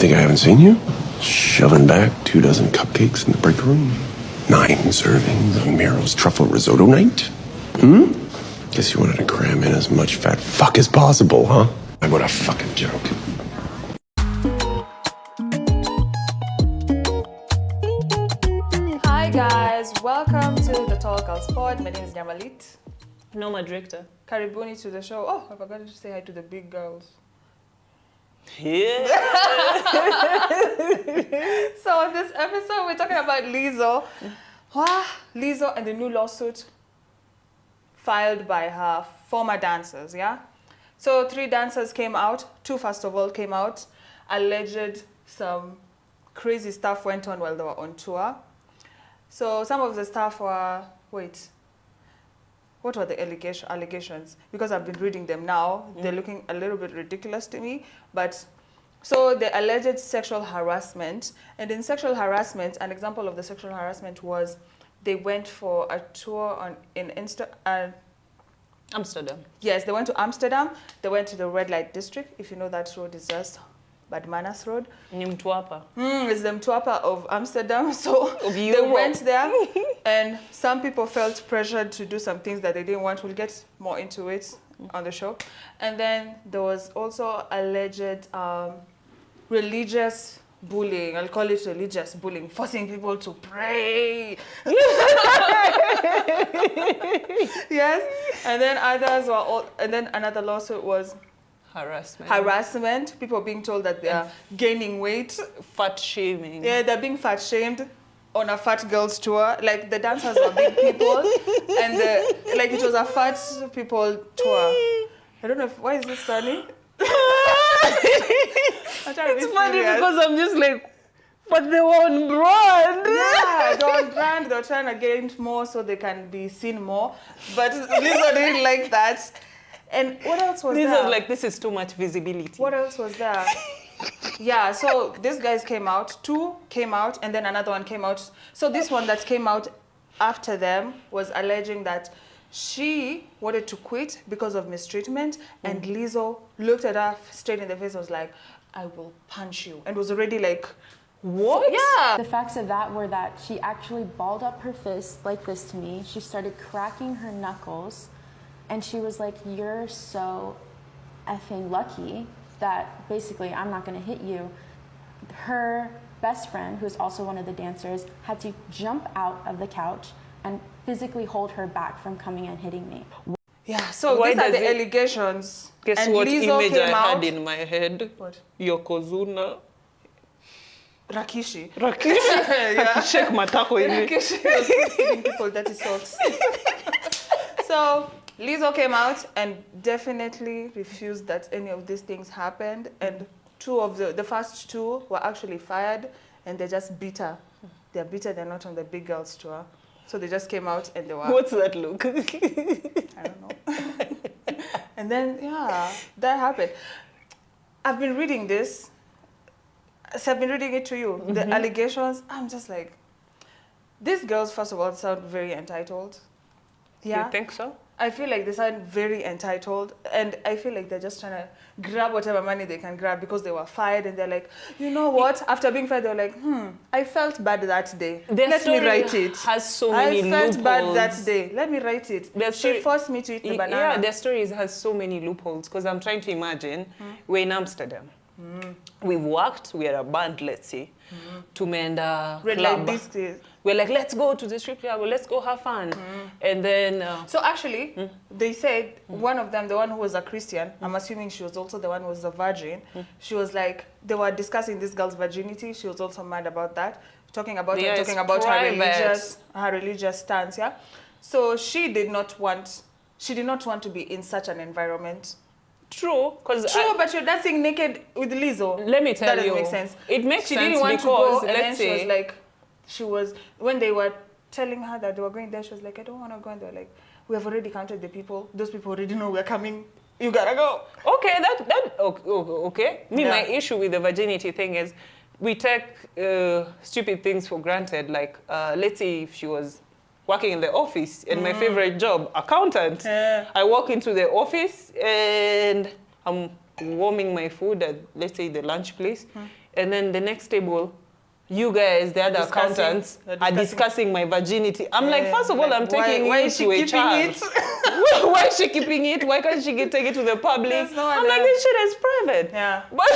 think I haven't seen you? Shoving back 24 cupcakes in the break room. 9 servings on Miro's truffle risotto night. Guess you wanted to cram in as much fat fuck as possible, huh? What a fucking joke. Hi guys, welcome to the Tall Girls Pod. My name is Nyarmalit. Nomad Richter. Karibuni to the show. Oh, I forgot to say hi to the big girls. Yeah. So on this episode, we're talking about Lizzo. Lizzo and the new lawsuit filed by her former dancers, yeah? So 3 dancers came out. 2, first of all, came out. Alleged some crazy stuff went on while they were on tour. So some of the stuff were, what were the allegations? Because I've been reading them now, they're looking a little bit ridiculous to me. But so the alleged sexual harassment, and in sexual harassment, an example of the sexual harassment was they went for a tour in Amsterdam. Yes, they went to Amsterdam. They went to the red light district. If you know, that road is just Bad Manners Road. Ni Mtwapa. It's the Mtwapa of Amsterdam. So they went there, and some people felt pressured to do some things that they didn't want. We'll get more into it on the show. And then there was also alleged religious bullying. I'll call it religious bullying, forcing people to pray. Yes. And then others were and then another lawsuit was harassment. People being told that they are gaining weight. Fat shaming. Yeah, they're being fat shamed on a fat girls tour. Like the dancers were big people, and it was a fat people tour. I don't know why is this funny? It's funny because I'm just like, but they were on brand. Yeah, they were on brand. They were trying to gain more so they can be seen more. But Lizzo didn't like that. And what else was there? Lizzo was like, this is too much visibility. What else was there? Yeah, so these guys came out. 2 came out, and then another one came out. So this one that came out after them was alleging that she wanted to quit because of mistreatment, and Lizzo looked at her straight in the face and was like, I will punch you. And was already like, what? Yeah. The facts of that were that she actually balled up her fist like this to me. She started cracking her knuckles, and she was like, you're so effing lucky that basically I'm not gonna hit you. Her best friend, who's also one of the dancers, had to jump out of the couch and physically hold her back from coming and hitting me. Yeah, so these are the allegations. Guess and what Lizzo image came I out. had in my head? What? Yokozuna. Rakishi. Yeah. Shake matako in it. Rakishi was giving people dirty socks. So Lizzo came out and definitely refused that any of these things happened. And 2 of the first 2 were actually fired, and they just beat her. They're bitter, they're not on the big girls tour. So they just came out and they were... What's that look? I don't know. And then, yeah, that happened. I've been reading this. So I've been reading it to you. The allegations, I'm just like, these girls, first of all, sound very entitled. Yeah. You think so? I feel like they sound very entitled, and I feel like they're just trying to grab whatever money they can grab because they were fired, and they're like, you know what? After being fired, they're like, I felt bad that day. Let me write it. Has so many I felt bad loopholes. that day. Let me write it. She forced me to eat the banana. Yeah, their stories has so many loopholes because I'm trying to imagine we're in Amsterdam. We've worked, we are a band, let's say, Tumenda Red light district. We're like, let's go to the strip club, let's go have fun. And then... So actually, they said one of them, the one who was a Christian, I'm assuming she was also the one who was a virgin, she was like, they were discussing this girl's virginity, she was also mad about that, talking about her religious stance, yeah? So she did not want to be in such an environment. True, but you're dancing naked with Lizzo. Let me tell you. That doesn't make sense. It makes sense She didn't want because, to go, and then she was like, when they were telling her that they were going there, she was like, I don't want to go. And they were like, we have already counted the people. Those people already know we're coming. You gotta go. Okay, okay. My issue with the virginity thing is we take stupid things for granted. Like, let's say if she was working in the office and my favorite job, accountant. Yeah. I walk into the office and I'm warming my food at, let's say, the lunch place. and then the next table, you guys, the other accountants, are discussing my virginity. I'm like, first of all, I'm taking why you is she to a keeping child. it? Why is she keeping it? Why can't she take it to the public? I'm like, idea. this shit is private. Yeah. But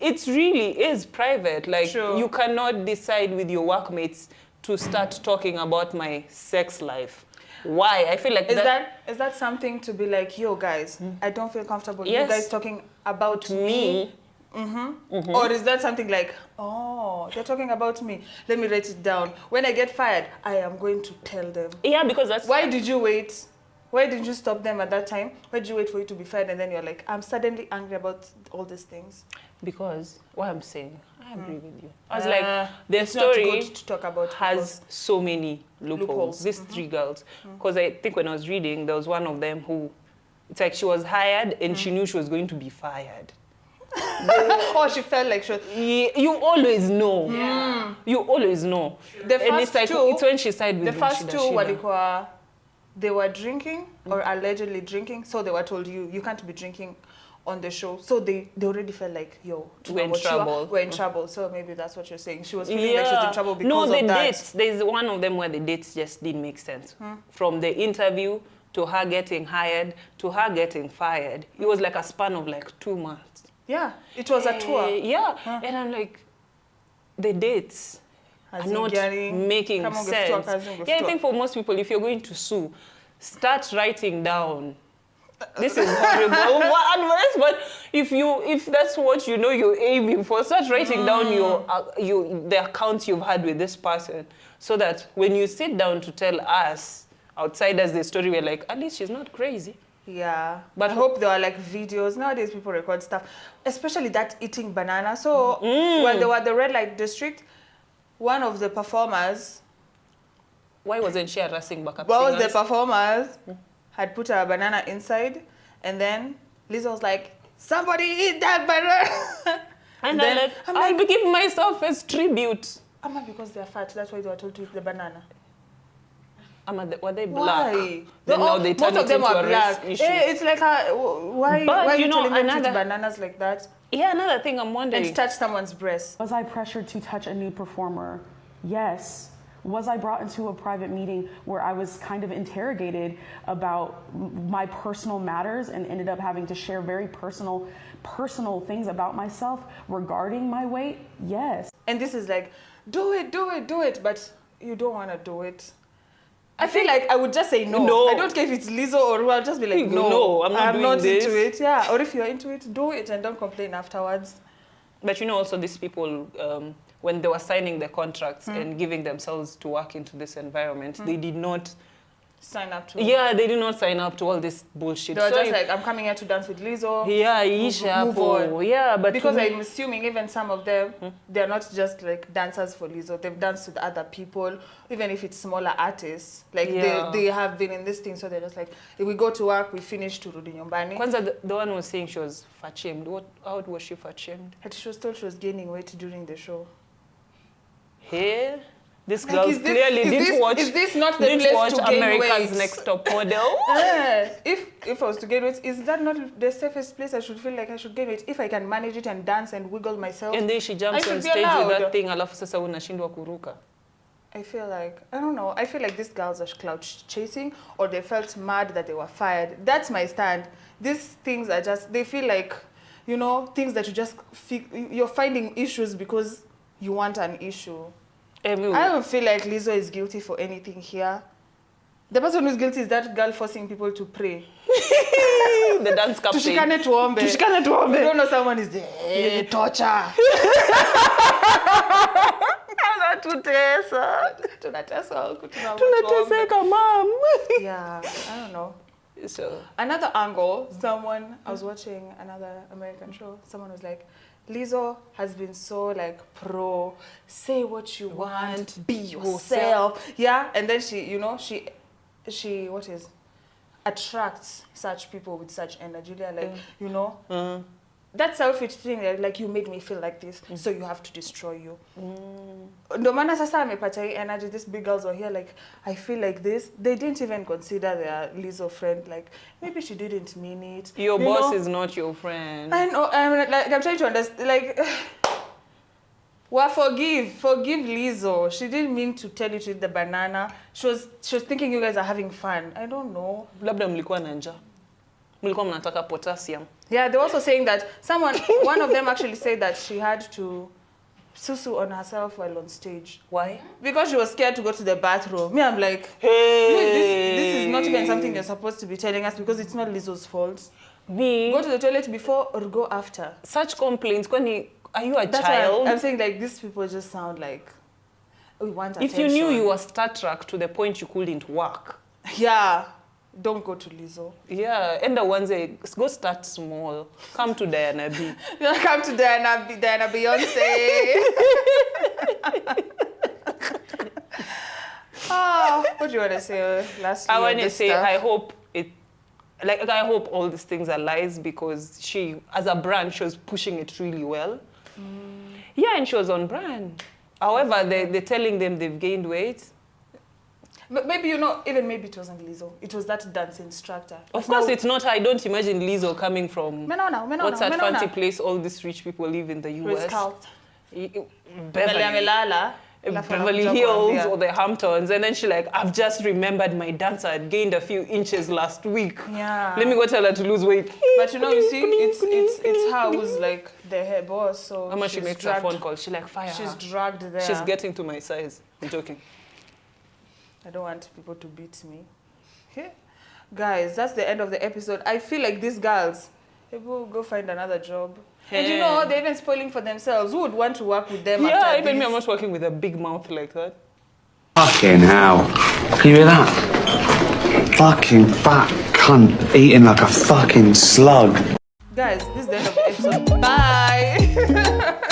it really is private. Like, True. you cannot decide with your workmates to start talking about my sex life. Why? I feel like is that something to be like, yo guys, I don't feel comfortable. Yes. You guys talking about me. Or is that something like, oh, they're talking about me. Let me write it down. When I get fired, I am going to tell them. Yeah, because that's... Why did you wait? Why didn't you stop them at that time? Why did you wait for you to be fired? And then you're like, I'm suddenly angry about all these things. Because what I'm saying, I agree with you. I was like, the it's story not good to talk about has so many loopholes. These 3 girls. Because I think when I was reading, there was one of them who, it's like she was hired and she knew she was going to be fired. Or she felt like she... You always know. Yeah. You always know. The first and it's like, two, it's when she sided with the first two, Shida. they were drinking or allegedly drinking, so they were told you can't be drinking on the show. So they already felt like, yo, we're in trouble. We're in trouble. So maybe that's what you're saying. She was feeling like she was in trouble because of that. No, the dates. There's one of them where the dates just didn't make sense. From the interview to her getting hired to her getting fired. It was like a span of like 2 months. Yeah, it was a tour. Yeah, and I'm like, the dates are not making sense. Yeah, I think for most people, if you're going to sue, start writing down. This is horrible. But if that's what you know you're aiming for, start writing down the accounts you've had with this person, so that when you sit down to tell us outsiders the story, we're like, at least she's not crazy. Yeah, but I hope there are like videos. Nowadays people record stuff, especially that eating banana. So when they were at the red light district, one of the performers... Why wasn't she harassing backup One singers? of the performers had put a banana inside, and then Lizzo was like, somebody eat that banana. And then I'll give myself as tribute. Because they're fat, that's why they were told to eat the banana. Were they black? Why? Then now they turn most of them into are a black. race issue. It's like, why are you telling them to eat bananas like that? Yeah, another thing I'm wondering. And touch someone's breast. Was I pressured to touch a new performer? Yes. Was I brought into a private meeting where I was kind of interrogated about my personal matters and ended up having to share very personal things about myself regarding my weight? Yes. And this is like, do it, but you don't want to do it. I feel like I would just say no. I don't care if it's Lizzo or who, I'll just be like, no, I'm not into it. Yeah, or if you're into it, do it and don't complain afterwards. But you know, also these people, when they were signing the contracts and giving themselves to work into this environment, they did not sign up to. Yeah, they did not sign up to all this bullshit. They were just like, I'm coming here to dance with Lizzo. Yeah, move on. Yeah, but because I'm assuming even some of them, they're not just like dancers for Lizzo. They've danced with other people, even if it's smaller artists. Like they have been in this thing, so they're just like, if we go to work, we finish to Rudi Nyumbani. Kwanza, the one was saying she was fat shamed. How was she fat shamed? She was told she was gaining weight during the show. Hey. This girl clearly didn't watch. Is this not the place to gain America's weight? Next Top Model? If I was to gain weight, is that not the safest place I should feel like I should gain weight? If I can manage it and dance and wiggle myself. And then she jumps on stage with that thing, alafu sasa unashindwa kuruka. I feel like, I don't know, I feel like these girls are clout chasing, or they felt mad that they were fired. That's my stand. These things are just, they feel like, you know, things that you just feel, you're finding issues because you want an issue. I don't feel like Lizzo is guilty for anything here. The person who's guilty is that girl forcing people to pray. The dance captain. Tushikane tuombe. Tushikane tuombe. You don't know someone is there. Torture. Tunateseka, mom. Yeah, I don't know. So another angle, I was watching another American show, someone was like, Lizzo has been so like pro, say what you want, be yourself. Yeah, and then she, you know, she attracts such people with such energy. They're like, you know, that selfish thing, like you made me feel like this, so you have to destroy you. No matter sasa amepata hii energy, these big girls were here like, I feel like this. They didn't even consider their Lizzo friend, like maybe she didn't mean it. Your boss is not your friend. I know, I'm trying to understand, like, Well, forgive Lizzo. She didn't mean to tell you to eat the banana. She was thinking you guys are having fun. I don't know. Labda mlikuwa na njaa. Mlikuwa mnataka potassium. Yeah, they're also saying that one of them actually said that she had to susu on herself while on stage. Why? Because she was scared to go to the bathroom. Me, I'm like, Hey. this is not even something you're supposed to be telling us because it's not Lizzo's fault. Me. Go to the toilet before or go after. Such complaints. Kwani, are you a That's child? why I'm saying like these people just sound like we want attention. If you knew you were Star Trek to the point you couldn't work. Yeah. Don't go to Lizzo. Yeah, and the ones go start small. Come to Diana B. Come to Diana Beyonce. Oh, what do you want to say lastly? I want to say stuff? I hope all these things are lies because she, as a brand, she was pushing it really well. Yeah, and she was on brand. However, they're telling them they've gained weight. But maybe, even maybe it wasn't Lizzo. It was that dance instructor. Of course, it's not. I don't imagine Lizzo coming from what's that fancy place all these rich people live in the US. Beverly Hills or the Hamptons. And then she like, I've just remembered my dancer had gained a few inches last week. Yeah. Let me go tell her to lose weight. But you see, it's her who's like the head boss. So how much she makes a phone call? She like, fire She's her. dragged there. She's getting to my size. I'm joking. I don't want people to beat me. Okay. Guys, that's the end of the episode. I feel like these girls, they will go find another job. Hey. And they're even spoiling for themselves. Who would want to work with them Yeah, after even me, this? I'm not working with a big mouth like that. Fucking hell. Can you hear that? Fucking fat cunt eating like a fucking slug. Guys, this is the end of the episode. Bye!